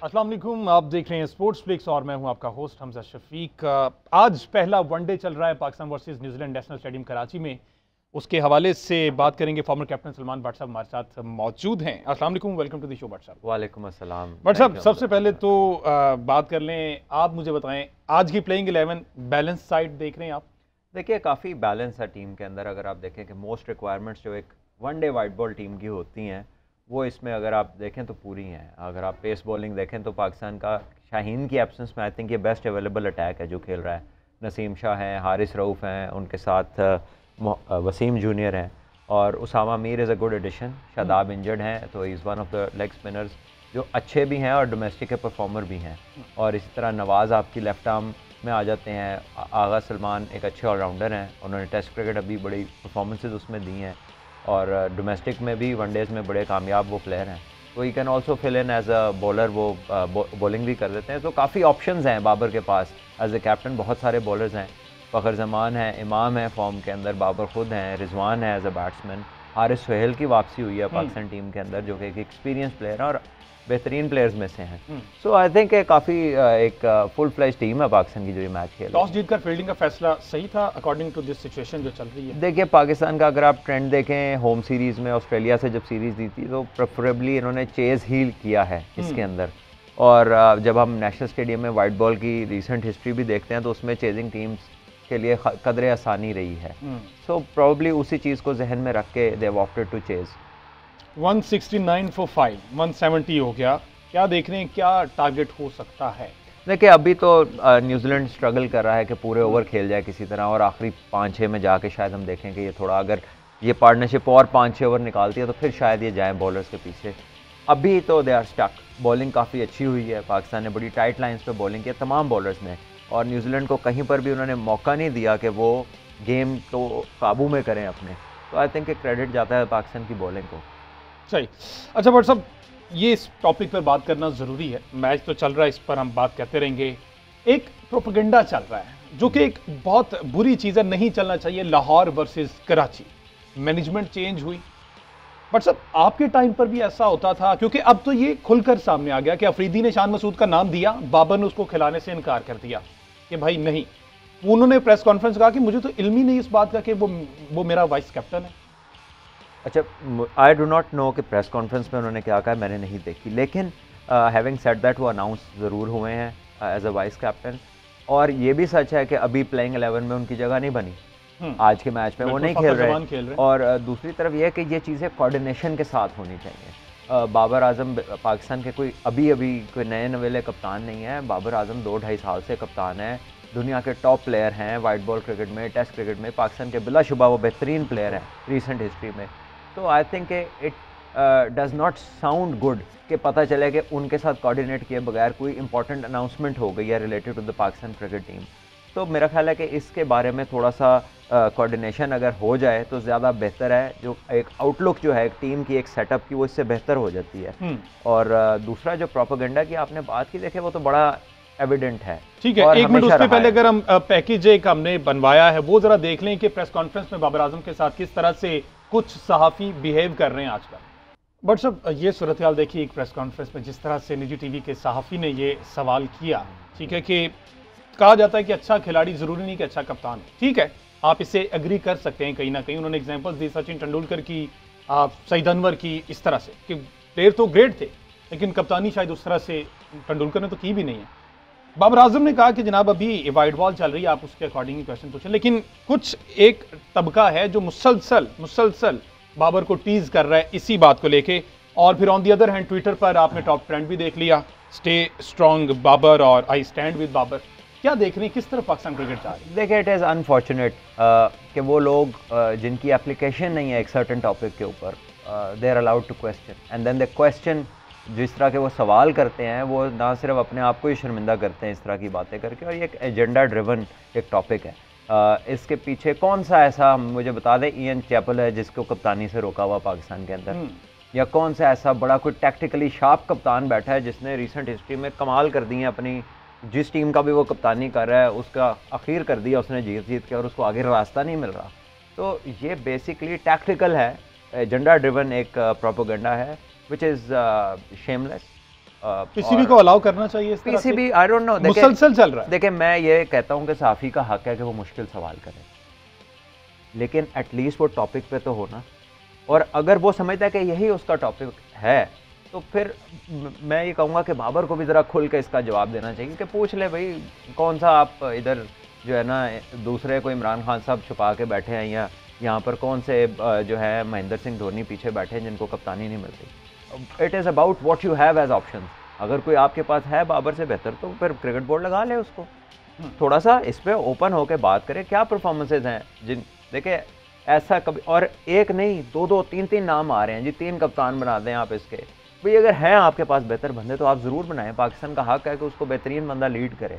अस्सलाम वालेकुम, आप देख रहे हैं स्पोर्ट्स फ्लिक्स और मैं हूं आपका होस्ट हमजा शफीक। आज पहला वनडे चल रहा है Pakistan versus New Zealand national stadium Karachi में। उसके हवाले से बात करेंगे। फॉर्मर कैप्टन सलमान भट्ट साहब हमारे साथ मौजूद हैं। अस्सलाम वालेकुम, welcome to the show Bhatt साहब। वालेकुम अस्सलाम। भट्ट साहब, सबसे पहले तो बात कर लें, आप मुझे बताएं आज की प्लेइंग 11 बैलेंस साइड देख रहे हैं आप? देखिए, काफ़ी बैलेंस है टीम के अंदर। अगर आप देखें कि मोस्ट रिक्वायरमेंट्स जो एक वनडे वाइट बॉल टीम की होती हैं वो इसमें अगर आप देखें तो पूरी हैं। अगर आप पेस बॉलिंग देखें तो पाकिस्तान का शाहीन की एब्सेंस में आई थिंक ये बेस्ट अवेलेबल अटैक है जो खेल रहा है। नसीम शाह हैं, हारिस रऊफ़ हैं, उनके साथ वसीम जूनियर हैं और Usama Mir is a good addition. Shadab injured हैं तो is one of the leg spinners जो अच्छे भी हैं और डोमेस्टिक के परफॉर्मर भी हैं। और इसी तरह नवाज़ आपकी लेफ्ट आर्म में आ जाते हैं। आगा सलमान एक अच्छे ऑलराउंडर हैं, उन्होंने टेस्ट क्रिकेट अभी बड़ी परफॉर्मेंसेज उसमें दी हैं और डोमेस्टिक में भी वनडेज़ में बड़े कामयाब वो प्लेयर हैं। तो he can also fill in as a bowler, वो बॉलिंग भी कर देते हैं। तो काफ़ी ऑप्शंस हैं बाबर के पास एज ए कैप्टन। बहुत सारे बॉलर्स हैं, फ़खर जमान है, इमाम है फॉर्म के अंदर, बाबर ख़ुद हैं, रिजवान है as a batsman. Haris Sohail की वापसी हुई है पाकिस्तान टीम के अंदर जो कि एक एक्सपीरियंस प्लेयर है और बेहतरीन प्लेयर्स में से हैं। सो आई थिंक काफ़ी एक फुल फ्लेज टीम है पाकिस्तान की जो ये मैच खेल। टॉस जीतकर फील्डिंग का फैसला सही था अकॉर्डिंग टू दिस सिचुएशन जो चल रही है? देखिए, पाकिस्तान का अगर आप ट्रेंड देखें होम सीरीज़ में ऑस्ट्रेलिया से जब सीरीज़ दी थी तो प्रेफरेबली इन्होंने चेज़ ही किया है इसके अंदर। और जब हम नेशनल स्टेडियम में वाइट बॉल की रिसेंट हिस्ट्री भी देखते हैं तो उसमें चेजिंग टीम्स के लिए कदरे आसानी रही है। सो प्रॉब्ली उसी चीज़ को जहन में रख के दे ऑप्टेड टू चेज़। 169 फॉर 5, 170 हो गया। क्या देख रहे हैं, क्या टारगेट हो सकता है? देखिए, अभी तो न्यूजीलैंड स्ट्रगल कर रहा है कि पूरे ओवर खेल जाए किसी तरह और आखिरी 5-6 में जाके शायद हम देखें कि ये थोड़ा, अगर ये पार्टनरशिप और 5-6 ओवर निकालती है तो फिर शायद ये जाएं बॉलर्स के पीछे। अभी तो दे आर स्टक। बॉलिंग काफ़ी अच्छी हुई है, पाकिस्तान ने बड़ी टाइट लाइंस पे बॉलिंग की तमाम बॉलर्स ने और न्यूजीलैंड को कहीं पर भी उन्होंने मौका नहीं दिया कि वो गेम तो काबू में करें अपने। तो आई थिंक क्रेडिट जाता है पाकिस्तान की बॉलिंग को। सही। अच्छा भट्ट साहब, ये इस टॉपिक पर बात करना ज़रूरी है। मैच तो चल रहा है, इस पर हम बात करते रहेंगे। एक प्रोपेगेंडा चल रहा है जो कि एक बहुत बुरी चीज़ है, नहीं चलना चाहिए। Lahore versus Karachi, management change हुई। बट साहब, आपके टाइम पर भी ऐसा होता था? क्योंकि अब तो ये खुलकर सामने आ गया कि अफरीदी ने शान मसूद का नाम दिया, बाबर ने उसको खिलाने से इनकार कर दिया कि भाई नहीं। उन्होंने प्रेस कॉन्फ्रेंस कहा कि मुझे तो इल्म ही नहीं इस बात का कि वो मेरा वाइस कैप्टन है। अच्छा, आई डू नॉट नो कि प्रेस कॉन्फ्रेंस में उन्होंने क्या कहा, मैंने नहीं देखी। लेकिन हैविंग सेड दैट वो अनाउंस ज़रूर हुए हैं एज अ वाइस कैप्टन। और ये भी सच है कि अभी प्लेइंग 11 में उनकी जगह नहीं बनी। आज के मैच में वो नहीं खेल रहे। और दूसरी तरफ यह है कि ये चीज़ें कोऑर्डिनेशन के साथ होनी चाहिए। बाबर आजम पाकिस्तान के कोई अभी कोई नए नवेले कप्तान नहीं है। बाबर आजम 2-2.5 साल से कप्तान है, दुनिया के टॉप प्लेयर हैं वाइट बॉल क्रिकेट में, टेस्ट क्रिकेट में। पाकिस्तान के बिलाशुबा वो बेहतरीन प्लेयर हैं रिसेंट हिस्ट्री में। तो I think it does not sound good कि पता चले कि उनके साथ कोऑर्डिनेट किए बगैर कोई इंपॉर्टेंट अनाउंसमेंट हो गई है related to the Pakistan cricket team. तो मेरा ख्याल है कि इसके बारे में थोड़ा सा कोऑर्डिनेशन अगर हो जाए तो ज़्यादा बेहतर है। जो एक आउटलुक जो है एक टीम की, एक सेटअप की, वो इससे बेहतर हो जाती है। और दूसरा जो प्रोपेगेंडा की आपने बात की, देखे वो तो बड़ा एविडेंट है। ठीक है, एक मिनट उससे पहले अगर हम पैकेज एक हमने बनवाया है वो जरा देख लें कि प्रेस कॉन्फ्रेंस में बाबर आजम के साथ किस तरह से कुछ सहाफ़ी बिहेव कर रहे हैं आजकल। बट साहब, ये सूरत हाल देखिए, एक प्रेस कॉन्फ्रेंस में जिस तरह से निजी टीवी के सहाफ़ी ने ये सवाल किया, ठीक है, कि कहा जाता है कि अच्छा खिलाड़ी ज़रूरी नहीं कि अच्छा कप्तान है। ठीक है, आप इससे एग्री कर सकते हैं कहीं ना कहीं। उन्होंने एग्जांपल्स दी सचिन तेंदुलकर की, सईद अनवर की, इस तरह से कि प्लेयर तो ग्रेट थे लेकिन कप्तानी शायद उस तरह से तेंदुलकर ने तो की भी नहीं है। बाबर आजम ने कहा कि जनाब अभी वाइट बॉल चल रही है, आप उसके अकॉर्डिंग ही क्वेश्चन पूछें। लेकिन कुछ एक तबका है जो मुसलसल बाबर को टीज कर रहा है इसी बात को लेके। और फिर on the other hand Twitter पर आपने टॉप ट्रेंड भी देख लिया, स्टे स्ट्रॉन्ग बाबर और आई स्टैंड विद बाबर। क्या देख रहे हैं, किस तरफ पाकिस्तान क्रिकेट जा रही है? देखिए, इट इज़ अनफॉर्चुनेट कि वो लोग जिनकी एप्लीकेशन नहीं है एक सर्टन टॉपिक के ऊपर, they are allowed to question and then the question, जिस तरह के वो सवाल करते हैं वो ना सिर्फ अपने आप को ही शर्मिंदा करते हैं इस तरह की बातें करके। और ये एक एजेंडा ड्रिवन एक टॉपिक है। इसके पीछे कौन सा ऐसा, मुझे बता दें, इयन चैपल है जिसको कप्तानी से रोका हुआ पाकिस्तान के अंदर, या कौन सा ऐसा बड़ा कोई टैक्टिकली शार्प कप्तान बैठा है जिसने रिसेंट हिस्ट्री में कमाल कर दी है, अपनी जिस टीम का भी वो कप्तानी कर रहा है उसका अखीर कर दिया उसने जीत के, और उसको आगे रास्ता नहीं मिल रहा। तो ये बेसिकली टैक्टिकल है, एजेंडा ड्रिवन एक प्रोपेगेंडा है, विच इज़ शेमलेस। पीसीबी को अलाउ करना चाहिए इस तरह से? पीसीबी आई डोंट नो, मुसलसल चल रहा है। देखिए मैं ये कहता हूँ कि सहाफ़ी का हक है कि वो मुश्किल सवाल करे, लेकिन एटलीस्ट वो टॉपिक पे तो हो ना। और अगर वो समझता है कि यही उसका टॉपिक है तो फिर मैं ये कहूँगा कि बाबर को भी ज़रा खुल के इसका जवाब देना चाहिए कि पूछ ले भाई कौन सा आप इधर जो है ना दूसरे को इमरान खान साहब छुपा के बैठे हैं, या यहाँ पर कौन से जो है महेंद्र सिंह धोनी पीछे बैठे हैं जिनको कप्तानी नहीं मिलती। It is about what you have as option. अगर कोई आपके पास है बाबर से बेहतर तो फिर क्रिकेट बोर्ड लगा ले उसको, थोड़ा सा इस पर ओपन होकर बात करें क्या परफॉर्मेंसेज हैं जिन देखिए ऐसा कभी, और एक नहीं दो दो तीन तीन नाम आ रहे हैं जी, 3 कप्तान बना दें आप इसके भाई। अगर हैं आपके पास बेहतर बंदे तो आप ज़रूर बनाएं, पाकिस्तान का हक है कि उसको बेहतरीन बंदा लीड करे।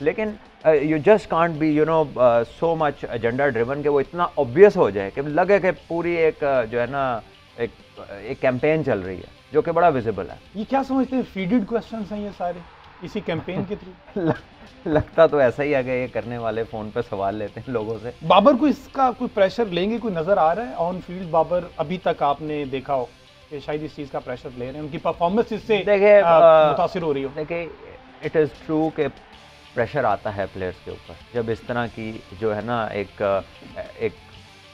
लेकिन you just can't be you know so much agenda driven कि वो इतना ऑब्वियस हो जाए कि लगे कि पूरी एक जो है ना एक कैंपेन चल रही है जो कि बड़ा विजिबल है। ये क्या समझते हैं फीडेड क्वेश्चंस हैं ये सारे इसी कैंपेन के थ्रू? लगता तो ऐसा ही है कि ये करने वाले फ़ोन पे सवाल लेते हैं लोगों से। बाबर को इसका कोई प्रेशर लेंगे, कोई नज़र आ रहा है ऑन फील्ड? बाबर अभी तक आपने देखा हो कि शायद इस चीज़ का प्रेशर ले रहे हैं, उनकी परफॉर्मेंस इससे मुतासिर हो रही हो? देखिए इट इज़ ट्रू कि प्रेशर आता है प्लेयर्स के ऊपर जब इस तरह की जो है ना एक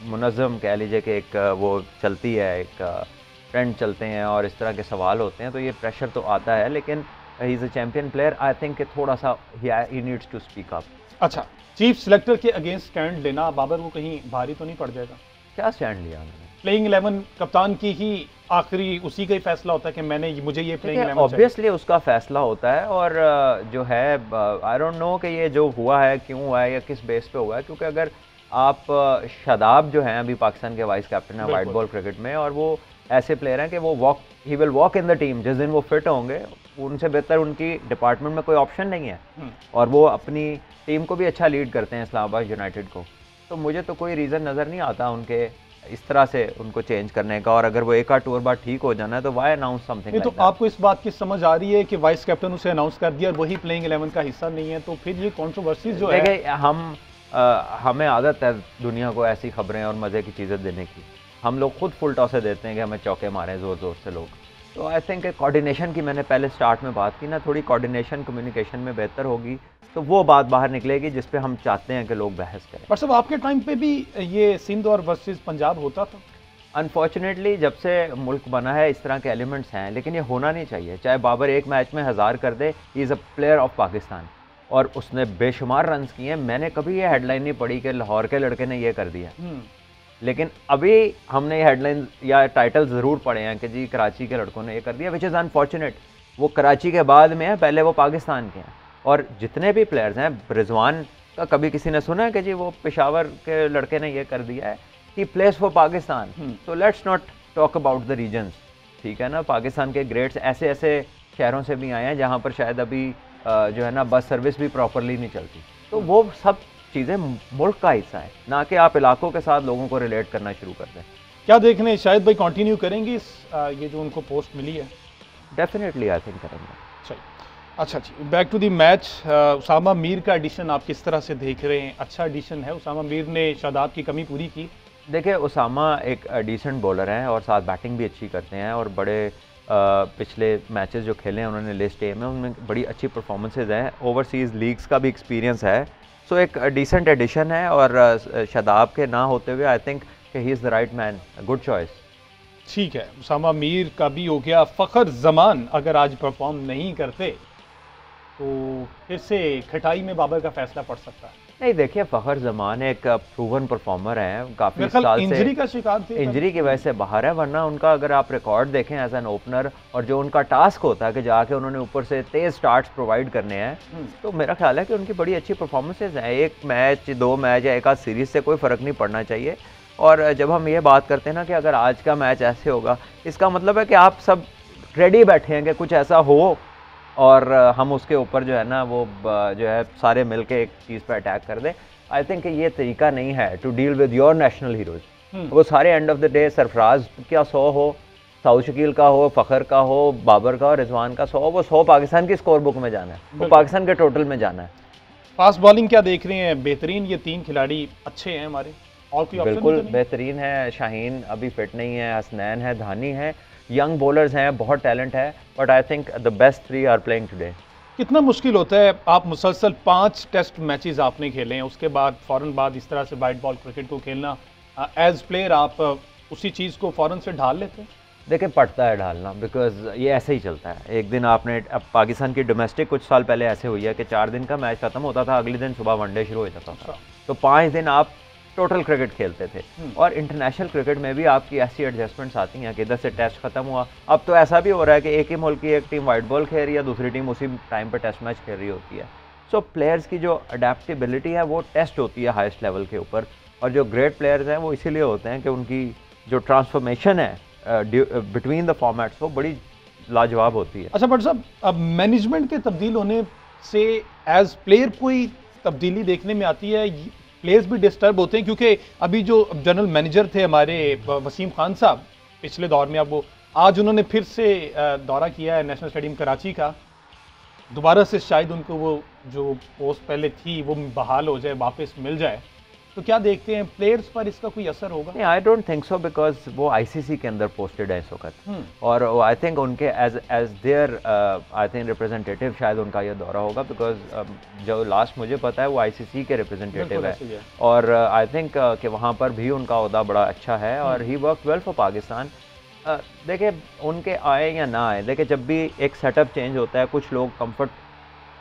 मुनज़्ज़म कह लीजिए कि एक वो चलती है, एक ट्रेंड चलते हैं और इस तरह के सवाल होते हैं, तो ये प्रेशर तो आता है। लेकिन he is a champion player, I think कि थोड़ा सा he needs to speak up. अच्छा, चीफ सिलेक्टर के अगेंस्ट स्टैंड लेना बाबर को कहीं भारी तो नहीं पड़ जाएगा? क्या स्टैंड लिया उन्होंने? प्लेइंग 11 कप्तान की ही आखिरी उसी का ही फैसला होता है कि मुझे ये प्लेइंग 11 ऑब्वियसली उसका फैसला होता है। और जो है आई डोंट नो कि ये जो हुआ है क्यों हुआ है या किस बेस पे हुआ है, क्योंकि अगर आप शादाब जो हैं अभी पाकिस्तान के वाइस कैप्टन है वाइट बॉल क्रिकेट में, और वो ऐसे प्लेयर हैं कि वो he will walk in the team जिस दिन वो फिट होंगे, उनसे बेहतर उनकी डिपार्टमेंट में कोई ऑप्शन नहीं है, और वो अपनी टीम को भी अच्छा लीड करते हैं इस्लामाबाद यूनाइटेड को। तो मुझे तो कोई रीज़न नज़र नहीं आता उनके इस तरह से उनको चेंज करने का, और अगर वो एक आध टूर बाद ठीक हो जाना है तो वाई अनाउंस समथिंग। तो आपको इस बात की समझ आ रही है कि वाइस कैप्टन उसे अनाउंस कर दिया और वही प्लेइंग 11 का हिस्सा नहीं है, तो फिर ये कंट्रोवर्सीज जो है? देखिए हमें आदत है दुनिया को ऐसी खबरें और मज़े की चीज़ें देने की। हम लोग खुद फुल टॉसे देते हैं कि हमें चौके मारें ज़ोर ज़ोर से लोग। तो आई थिंक कोऑर्डिनेशन की मैंने पहले स्टार्ट में बात की ना, थोड़ी कोऑर्डिनेशन कम्युनिकेशन में बेहतर होगी तो वो बात बाहर निकलेगी जिस पे हम चाहते हैं कि लोग बहस करें। पर सब आपके टाइम पे भी ये सिंध और वर्सेस पंजाब होता था? अनफॉर्चुनेटली जब से मुल्क बना है इस तरह के एलिमेंट्स हैं, लेकिन ये होना नहीं चाहिए। चाहे बाबर एक मैच में 1000 कर दे, ही is a player of Pakistan और उसने बेशुमार रन्स किए हैं। मैंने कभी ये हेडलाइन नहीं पढ़ी कि लाहौर के लड़के ने ये कर दिया, लेकिन अभी हमने ये हेडलाइन या टाइटल ज़रूर पढ़े हैं कि जी कराची के लड़कों ने ये कर दिया, विच इज़ अनफॉर्चुनेट। वो कराची के बाद में है, पहले वो पाकिस्तान के हैं। और जितने भी प्लेयर्स हैं, रिजवान का कभी किसी ने सुना है कि जी वो पेशावर के लड़के ने ये कर दिया है? He plays for Pakistan. तो let's not talk about the reasons, ठीक है ना। पाकिस्तान के ग्रेड्स ऐसे ऐसे शहरों से भी आए हैं जहाँ पर शायद अभी जो है ना बस सर्विस भी प्रॉपरली नहीं चलती। तो वो सब चीज़ें मुल्क का हिस्सा है, ना कि आप इलाकों के साथ लोगों को रिलेट करना शुरू कर दें। क्या देखने शायद भाई कंटिन्यू करेंगे ये जो उनको पोस्ट मिली है? डेफिनेटली आई थिंक करेंगे। अच्छा जी, back to the match. Usama Mir का एडिशन आप किस तरह से देख रहे हैं? अच्छा एडिशन है, उसामा मीर ने शादाब की कमी पूरी की। देखिए उसामा एक डिसेंट बॉलर हैं और साथ बैटिंग भी अच्छी करते हैं, और बड़े पिछले मैचेस जो खेले हैं उन्होंने लिस्ट ए में, उनमें बड़ी अच्छी परफॉर्मेंसेज हैं। ओवरसीज़ लीग्स का भी एक्सपीरियंस है। सो एक डिसेंट एडिशन है, और शादाब के ना होते हुए आई think he is the right man, good choice. ठीक है, उसामा मीर का भी हो गया। फ़खर जमान अगर आज परफॉर्म नहीं करते तो फिर से खटाई में बाबर का फैसला पड़ सकता है। नहीं देखिए, फ़खर जमान एक प्रूवन परफॉर्मर हैं, काफ़ी साल से इंजरी का शिकार थे, इंजरी की वजह से बाहर है। वरना उनका अगर आप रिकॉर्ड देखें एज एन ओपनर, और जो उनका टास्क होता है कि जाके उन्होंने ऊपर से तेज़ स्टार्ट्स प्रोवाइड करने हैं, तो मेरा ख्याल है कि उनकी बड़ी अच्छी परफॉर्मेंसेज हैं। एक मैच, 2 मैच या एक आध सीरीज़ से कोई फ़र्क नहीं पड़ना चाहिए। और जब हम ये बात करते हैं ना कि अगर आज का मैच ऐसे होगा, इसका मतलब है कि आप सब रेडी बैठे हैं कि कुछ ऐसा हो और हम उसके ऊपर जो है ना वो जो है सारे मिलके एक चीज़ पर अटैक कर दें। आई थिंक ये तरीका नहीं है to deal with your national heroes. वो सारे end of the day Sarfaraz क्या 100 हो, साउथ शकील का हो, फ़खर का हो, बाबर का हो, रिजवान का 100, वो 100 पाकिस्तान की स्कोर बुक में जाना है, वो पाकिस्तान के टोटल में जाना है। फास्ट बॉलिंग क्या देख रहे हैं? बेहतरीन, ये 3 खिलाड़ी अच्छे हैं हमारे, और कोई ऑप्शन? बिल्कुल बेहतरीन है। शाहीन अभी फिट नहीं है, हसनैन है, धानी है। यंग बॉलर्स हैं, बहुत टैलेंट है, but I think the best 3 are playing today. कितना मुश्किल होता है, आप मुसलसल 5 टेस्ट मैचेस आपने खेले हैं, उसके बाद फ़ौरन बाद इस तरह से वाइट बॉल क्रिकेट को खेलना, एज प्लेयर आप उसी चीज़ को फ़ौरन से ढाल लेते हैं? देखिए पड़ता है ढालना, बिकॉज ये ऐसे ही चलता है। एक दिन आपने, अब पाकिस्तान की डोमेस्टिक कुछ साल पहले ऐसे हुई है कि 4 दिन का मैच खत्म होता था, अगले दिन सुबह वनडे शुरू हो जाता था, तो 5 दिन आप टोटल क्रिकेट खेलते थे। और इंटरनेशनल क्रिकेट में भी आपकी ऐसी एडजस्टमेंट्स आती हैं कि इधर से टेस्ट खत्म हुआ, अब तो ऐसा भी हो रहा है कि एक ही मुल्क की एक टीम वाइट बॉल खेल रही है, दूसरी टीम उसी टाइम पर टेस्ट मैच खेल रही होती है। सो प्लेयर्स की जो अडेप्टेबिलिटी है वो टेस्ट होती है हाईएस्ट लेवल के ऊपर, और जो ग्रेट प्लेयर्स हैं वो इसीलिए होते हैं कि उनकी जो ट्रांसफॉर्मेशन है बिटवीन द फॉर्मेट्स वो बड़ी लाजवाब होती है। अच्छा बट साहब, अब मैनेजमेंट के तब्दील होने से एज प्लेयर कोई तब्दीली देखने में आती है? प्लेयर्स भी डिस्टर्ब होते हैं, क्योंकि अभी जो जनरल मैनेजर थे हमारे वसीम खान साहब, पिछले दौर में, अब वो आज उन्होंने फिर से दौरा किया है नेशनल स्टेडियम कराची का, दोबारा से शायद उनको वो जो पोस्ट पहले थी वो बहाल हो जाए, वापस मिल जाए, तो क्या देखते हैं प्लेयर्स पर इसका कोई असर होगा? नहीं, I don't think so, because वो आईसीसी के अंदर पोस्टेड है इस वक्त, और आई थिंक उनके as there I think representative शायद उनका ये दौरा होगा, बिकॉज जो लास्ट मुझे पता है वो आईसीसी के रिप्रेजेंटेटिव है, और आई थिंक कि वहाँ पर भी उनका ओहदा बड़ा अच्छा है, और ही वर्क वेल फॉर पाकिस्तान। देखिए उनके आए या ना आए, देखिए जब भी एक सेटअप चेंज होता है, कुछ लोग कंफर्ट,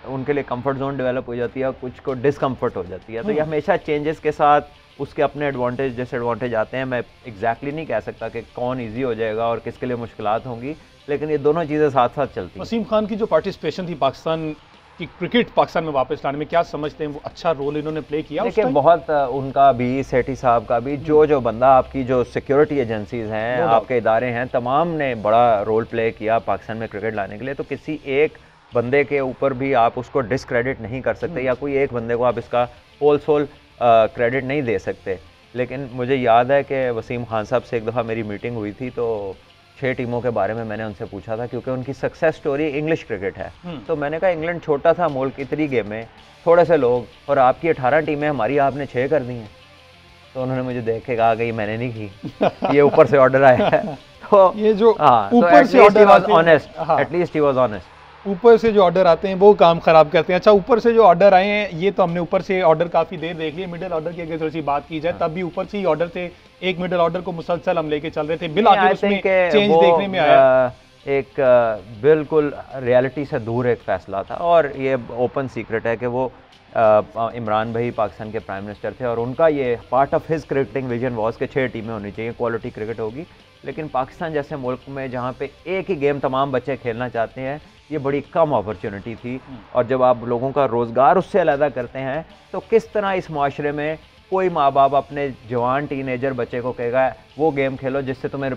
उनके लिए कंफर्ट जोन डेवलप हो जाती है, कुछ को डिसकंफर्ट हो जाती है, तो ये हमेशा चेंजेस के साथ उसके अपने एडवांटेज डिसएडवांटेज आते हैं। मैं एग्जैक्टली नहीं कह सकता कि कौन इजी हो जाएगा और किसके लिए मुश्किलात होंगी, लेकिन ये दोनों चीज़ें साथ साथ चलती हैं। वसीम खान की जो पार्टिसिपेशन थी पाकिस्तान की क्रिकेट पाकिस्तान में वापस लाने में, क्या समझते हैं वो अच्छा रोल इन्होंने प्ले किया? देखिए बहुत उनका भी, सेठी साहब का भी, जो बंदा आपकी जो सिक्योरिटी एजेंसीज हैं, आपके इदारे हैं, तमाम ने बड़ा रोल प्ले किया पाकिस्तान में क्रिकेट लाने के लिए, तो किसी एक बंदे के ऊपर भी आप उसको डिसक्रेडिट नहीं कर सकते, या कोई एक बंदे को आप इसका होल सोल क्रेडिट नहीं दे सकते। लेकिन मुझे याद है कि वसीम खान साहब से एक दफ़ा मेरी मीटिंग हुई थी, तो 6 टीमों के बारे में मैंने उनसे पूछा था, क्योंकि उनकी सक्सेस स्टोरी इंग्लिश क्रिकेट है। तो मैंने कहा इंग्लैंड छोटा सा मुल्क, इतनी गेम में थोड़े से लोग, और आपकी 18 टीमें, हमारी आपने 6 कर दी हैं। तो उन्होंने मुझे देख के कहा कि ये मैंने नहीं की, ये ऊपर से ऑर्डर आया है। तो ये जो ऊपर से order at least he was honest. ऊपर से जो ऑर्डर आते हैं वो काम खराब करते हैं। अच्छा, ऊपर से जो ऑर्डर आए हैं, ये तो हमने ऊपर से ऑर्डर काफ़ी देर देख लिए। मिडिल ऑर्डर की अगर थोड़ी सी बात की जाए, तब भी ऊपर से ही ऑर्डर थे, एक मिडिल ऑर्डर को मुसलसल हम लेके चल रहे थे, बिल आखिर उसमें चेंज देखने में आया। एक बिल्कुल रियलिटी से दूर एक फैसला था, और ये ओपन सीक्रेट है कि वो इमरान भाई पाकिस्तान के प्राइम मिनिस्टर थे, और उनका ये part of his cricketing vision was के 6 टीमें होनी चाहिए, क्वालिटी क्रिकेट होगी। लेकिन पाकिस्तान जैसे मुल्क में जहाँ पे एक ही गेम तमाम बच्चे खेलना चाहते हैं, ये बड़ी कम अपॉर्चुनिटी थी, और जब आप लोगों का रोज़गार उससे अलहदा करते हैं, तो किस तरह इस माशरे में कोई माँ बाप अपने जवान टीनेजर बच्चे को कहेगा वो गेम खेलो जिससे तुम्हें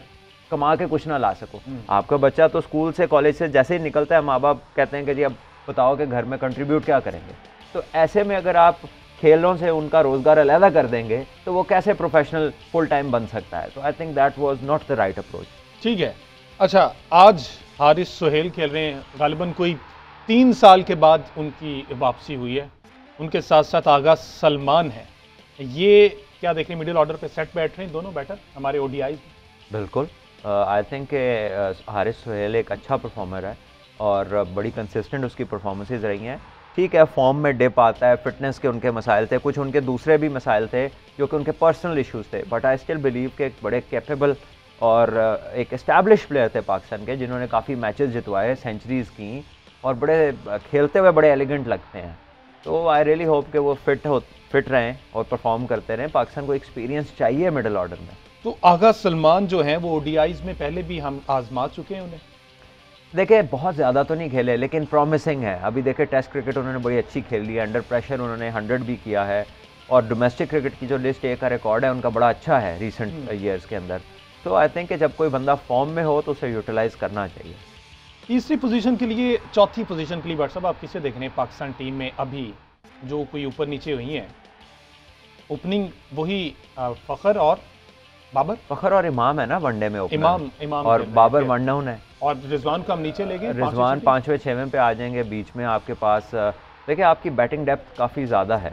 कमा के कुछ ना ला सको। आपका बच्चा तो स्कूल से, कॉलेज से जैसे ही निकलता है, माँ बाप कहते हैं कि जी अब बताओ कि घर में कंट्रीब्यूट क्या करेंगे। तो ऐसे में अगर आप खेलों से उनका रोज़गार अलहदा कर देंगे, तो वो कैसे प्रोफेशनल फुल टाइम बन सकता है? तो I think that was not the right approach. ठीक है। अच्छा, आज हारिस सोहेल खेल रहे हैं, गालिबन कोई 3 साल के बाद उनकी वापसी हुई है, उनके साथ साथ आगा सलमान है। ये क्या देख रहे हैं, मिडिल ऑर्डर पे सेट बैठ रहे हैं दोनों बैटर हमारे ओडीआई? बिल्कुल, आई थिंक हारिस सोहेल एक अच्छा परफॉर्मर है, और बड़ी कंसिस्टेंट उसकी परफॉर्मेंसेज रही हैं। ठीक है, फॉर्म में डिप आता है, फिटनेस के उनके मसाइल थे, कुछ उनके दूसरे भी मसाइल थे जो कि उनके पर्सनल इश्यूज़ थे, बट आई स्टिल बिलीव के एक बड़े कैपेबल और एक एस्टैब्लिश प्लेयर थे पाकिस्तान के, जिन्होंने काफ़ी मैचेस जितवाए, सेंचुरीज़ की, और बड़े खेलते हुए बड़े एलिगेंट लगते हैं। तो आई रियली होप कि वो फिट रहें और परफॉर्म करते रहें। पाकिस्तान को एक्सपीरियंस चाहिए मिडिल ऑर्डर में। तो आगा सलमान जो हैं वो ओडीआईज़ में पहले भी हम आजमा चुके हैं उन्हें। देखिए बहुत ज़्यादा तो नहीं खेले, लेकिन प्रॉमिसिंग है। अभी देखिए टेस्ट क्रिकेट उन्होंने बड़ी अच्छी खेल ली है, अंडर प्रेशर उन्होंने 100 भी किया है, और डोमेस्टिक क्रिकेट की जो लिस्ट ए का रिकॉर्ड है उनका बड़ा अच्छा है रिसेंट ईयर्स के अंदर। तो आई थिंक कि जब कोई बंदा फॉर्म में हो तो उसे यूटिलाइज़ करना चाहिए। तीसरी पोजीशन के लिए, चौथी पोजीशन के लिए भाट साहब आप किसे देख रहे हैं पाकिस्तान टीम में अभी जो कोई ऊपर नीचे हुई हैं? ओपनिंग वही फ़खर और बाबर? फ़खर और इमाम है ना वनडे में ओपनर, इमाम और बाबर वन डाउन है, और रिजवान को हम नीचे ले गए। रिजवान 5वें 6वें पे आ जाएंगे। बीच में आपके पास देखिए आपकी बैटिंग डेप्थ काफ़ी ज़्यादा है,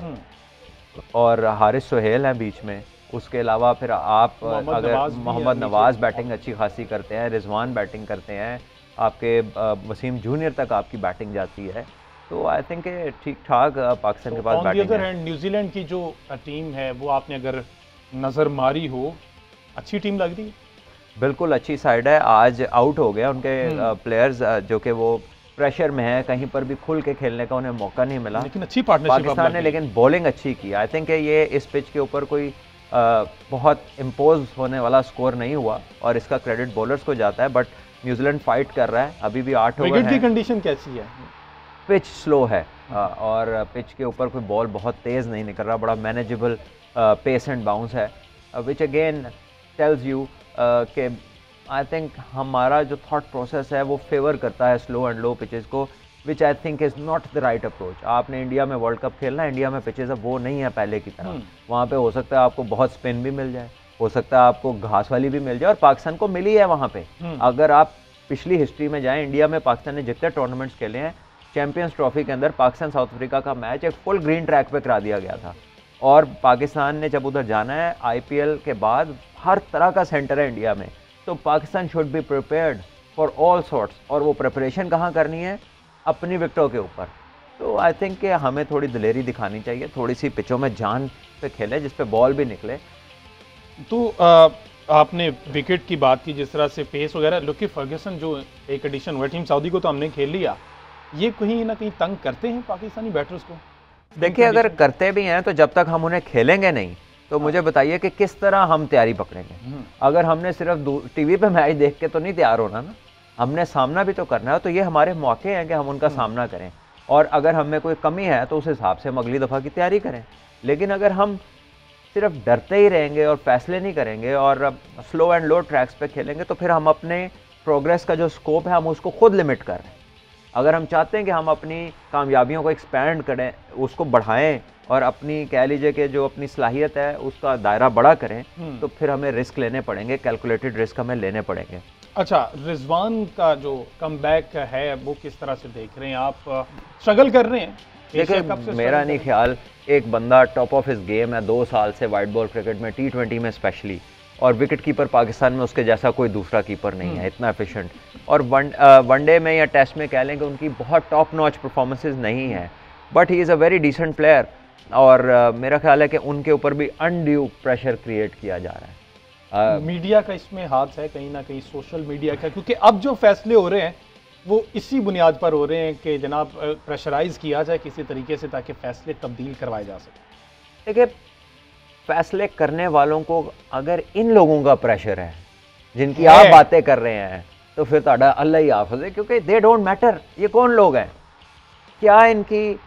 और हारिस सोहेल है बीच में, उसके अलावा फिर आप अगर नवाज भी मोहम्मद है नवाज नीचे। बैटिंग अच्छी खासी करते हैं, रिजवान बैटिंग करते हैं, आपके वसीम जूनियर तक आपकी बैटिंग जाती है, तो आई थिंक ठीक ठाक पाकिस्तान के pass on the batting other है। हैंड न्यूजीलैंड की जो टीम है वो आपने अगर नज़र मारी हो, अच्छी टीम लग रही है? बिल्कुल अच्छी साइड है। आज आउट हो गया उनके प्लेयर्स जो कि वो प्रेशर में है, कहीं पर भी खुल के खेलने का उन्हें मौका नहीं मिला। लेकिन अच्छी पार्टनरशिप पाकिस्तान ने लेकिन बॉलिंग अच्छी की। आई थिंक ये इस पिच के ऊपर कोई बहुत इम्पोज होने वाला स्कोर नहीं हुआ और इसका क्रेडिट बॉलर्स को जाता है, बट न्यूजीलैंड फाइट कर रहा है, अभी भी 8 ओवर विकेट की है। कंडीशन कैसी है? पिच स्लो है और पिच के ऊपर कोई बॉल बहुत तेज़ नहीं निकल रहा, बड़ा मैनेजेबल पेस एंड बाउंस है, विच अगेन टेल्स यू कि आई थिंक हमारा जो थॉट प्रोसेस है वो फेवर करता है स्लो एंड लो पिचेस को, which I think is not the right approach. आपने इंडिया में वर्ल्ड कप खेलना है, इंडिया में पिचेस अब वो नहीं है पहले की तरह। वहाँ पे हो सकता है आपको बहुत स्पिन भी मिल जाए, हो सकता है आपको घास वाली भी मिल जाए, और पाकिस्तान को मिली है वहाँ पे। अगर आप पिछली हिस्ट्री में जाएं, इंडिया में पाकिस्तान ने जितने टूर्नामेंट्स खेले हैं, चैंपियंस ट्रॉफी के अंदर पाकिस्तान साउथ अफ्रीका का मैच एक फुल ग्रीन ट्रैक पे करा दिया गया था, और पाकिस्तान ने जब उधर जाना है आईपीएल के बाद हर तरह का सेंटर है इंडिया में, तो Pakistan should be prepared for all sorts. और वो प्रिपरेशन कहाँ करनी है? अपनी विकेटों के ऊपर। तो आई थिंक कि हमें थोड़ी दिलेरी दिखानी चाहिए, थोड़ी सी पिचों में जान पे खेले जिस पे बॉल भी निकले। तो आपने विकेट की बात की, जिस तरह से पेस वगैरह, लुकी फर्ग्यूसन जो एक एडिशन हुआ टीम सऊदी को तो हमने खेल लिया, ये कहीं ना कहीं तंग करते हैं पाकिस्तानी बैटर्स को? देखिए, अगर करते भी हैं तो जब तक हम उन्हें खेलेंगे नहीं, तो मुझे बताइए कि किस तरह हम तैयारी पकड़ेंगे। अगर हमने सिर्फ टीवी पे मैच देख के तो नहीं तैयार होना ना, हमने सामना भी तो करना है। तो ये हमारे मौके हैं कि हम उनका सामना करें, और अगर हमें कोई कमी है तो उस हिसाब से हम अगली दफ़ा की तैयारी करें। लेकिन अगर हम सिर्फ डरते ही रहेंगे और फैसले नहीं करेंगे और स्लो एंड लो ट्रैक्स पे खेलेंगे, तो फिर हम अपने प्रोग्रेस का जो स्कोप है हम उसको खुद लिमिट कर रहे हैं। अगर हम चाहते हैं कि हम अपनी कामयाबियों को एक्सपैंड करें, उसको बढ़ाएं, और अपनी कह लीजिए कि जो अपनी सलाहियत है उसका दायरा बड़ा करें, तो फिर हमें रिस्क लेने पड़ेंगे, कैलकुलेटेड रिस्क हमें लेने पड़ेंगे। अच्छा, रिजवान का जो कमबैक है वो किस तरह से देख रहे हैं आप? स्ट्रगल कर रहे हैं? देखिए, मेरा नहीं ख्याल, एक बंदा टॉप ऑफ हिज गेम है, 2 साल से वाइट बॉल क्रिकेट में, T20 में स्पेशली, और विकेट कीपर पाकिस्तान में उसके जैसा कोई दूसरा कीपर नहीं है इतना एफिशिएंट। और वनडे में या टेस्ट में कह लें कि उनकी बहुत टॉप नॉच परफॉर्मेंसेस नहीं है, but he is a very decent player. और मेरा ख्याल है कि उनके ऊपर भी अनड्यू प्रेशर क्रिएट किया जा रहा है। मीडिया का इसमें हाथ है कहीं ना कहीं, सोशल मीडिया का, क्योंकि अब जो फैसले हो रहे हैं वो इसी बुनियाद पर हो रहे हैं कि जनाब प्रेशराइज किया जाए किसी तरीके से, ताकि फैसले तब्दील करवाए जा सके। देखिए, फैसले करने वालों को अगर इन लोगों का प्रेशर है जिनकी आप बातें कर रहे हैं, तो फिर तो अल्लाह ही हाफ़िज़ है, क्योंकि दे डोंट मैटर। ये कौन लोग हैं? क्या इनकी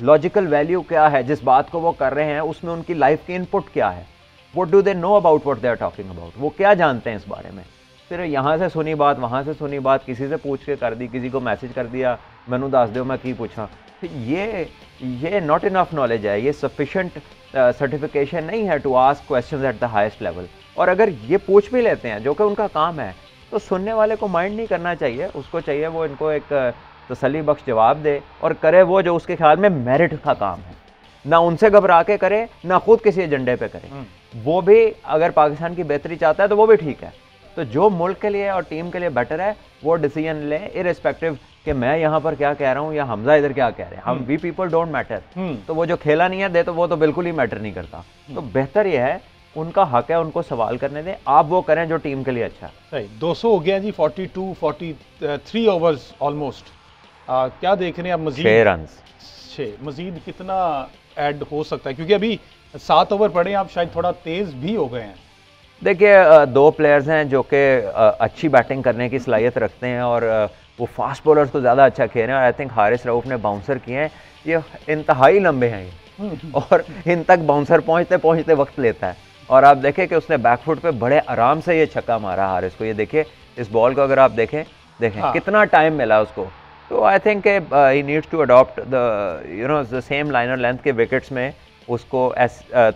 लॉजिकल वैल्यू क्या है? जिस बात को वो कर रहे हैं उसमें उनकी लाइफ की इनपुट क्या है? What do they know about what they are talking about? वो क्या जानते हैं इस बारे में? फिर यहाँ से सुनी बात, वहाँ से सुनी बात, किसी से पूछ के कर दी, किसी को मैसेज कर दिया, मैनू दस दो मैं की पूछा। ये नॉट इनफ नॉलेज है, ये सफिशेंट सर्टिफिकेशन नहीं है to ask questions at the highest level. और अगर ये पूछ भी लेते हैं, जो कि उनका काम है, तो सुनने वाले को माइंड नहीं करना चाहिए। उसको चाहिए वो इनको एक तसल्ली बख्श जवाब दे और करे वो जो उसके ख्याल में मेरिट का काम है। ना उनसे घबरा के करे, ना खुद किसी एजेंडे पे करे। वो भी अगर पाकिस्तान की बेहतरी चाहता है तो वो भी ठीक है। तो जो मुल्क के लिए और टीम के लिए बेटर है वो डिसीजन ले, इररिस्पेक्टिव कि मैं यहाँ पर क्या कह रहा हूँ या हमजा इधर क्या कह रहे हैं। हम वी पीपल डोंट मैटर। तो वो जो खेला नहीं है दे, तो वो तो बिल्कुल ही मैटर नहीं करता। तो बेहतर ये है, उनका हक है, उनको सवाल करने दें, आप वो करें जो टीम के लिए अच्छा है। सही, 200 हो गया जी, 43 ओवर्स ऑलमोस्ट। क्या देख रहे हैं आप? मजीद 6 रन्स, मजीद कितना ऐड हो सकता है? क्योंकि अभी 7 ओवर पड़े, आप शायद थोड़ा तेज भी हो गए हैं। देखिए, 2 प्लेयर्स हैं जो कि अच्छी बैटिंग करने की सलाहियत रखते हैं, और वो फास्ट बॉलर्स तो ज़्यादा अच्छा खेल रहे हैं। और आई थिंक हारिस रऊफ ने बाउंसर किए हैं, ये इंतहाई लंबे हैं ये और इन तक बाउंसर पहुँचते पहुँचते वक्त लेता है। और आप देखें कि उसने बैकफुट पे बड़े आराम से ये छक्का मारा हारिस को। ये देखिए, इस बॉल को अगर आप देखें कितना टाइम मिला उसको। तो I think he needs to adopt the same liner length के विकेट्स में, उसको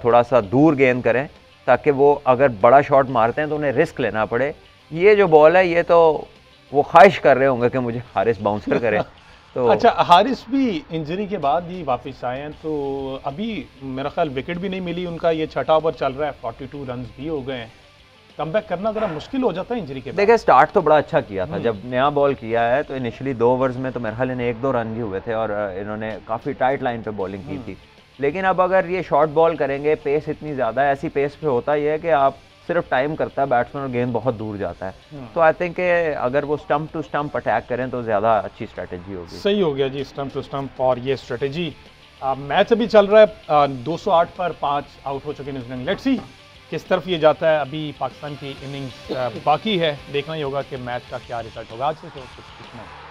थोड़ा सा दूर गेंद करें, ताकि वो अगर बड़ा शॉट मारते हैं तो उन्हें रिस्क लेना पड़े। ये जो बॉल है, ये तो वो ख्वाहिश कर रहे होंगे कि मुझे हारिस बाउंसर करे। तो अच्छा, हारिस भी इंजरी के बाद ही वापस आए हैं, तो अभी मेरा ख्याल विकेट भी नहीं मिली उनका, ये छठा ओवर चल रहा है, 42 रन भी हो गए हैं। कमबैक करना जरा मुश्किल हो जाता है इंजरी के बाद। देखिए स्टार्ट तो बड़ा अच्छा किया था, जब नया बॉल किया है तो इनिशियली 2 ओवर्स में तो मेरे ख्याल इन्हें 1-2 रन भी हुए थे और इन्होंने काफ़ी टाइट लाइन पे बॉलिंग की थी। लेकिन अब अगर ये शॉर्ट बॉल करेंगे, पेस इतनी ज़्यादा है, ऐसी पेस पे होता ही है कि आप सिर्फ टाइम करता है बैट्समैन और गेंद बहुत दूर जाता है। तो आई थिंक अगर वो स्टंप टू स्टंप अटैक करें तो ज़्यादा अच्छी स्ट्रेटेजी होगी। सही हो गया जी, स्टंप टू स्टंप और ये स्ट्रेटेजी। मैच अभी चल रहा है 208 पर 5 आउट हो चुके न्यूजीलैंड। लेट्स सी किस तरफ ये जाता है। अभी पाकिस्तान की इनिंग्स बाकी है, देखना ही होगा कि मैच का क्या रिजल्ट होगा। आज से तो कुछ नहीं।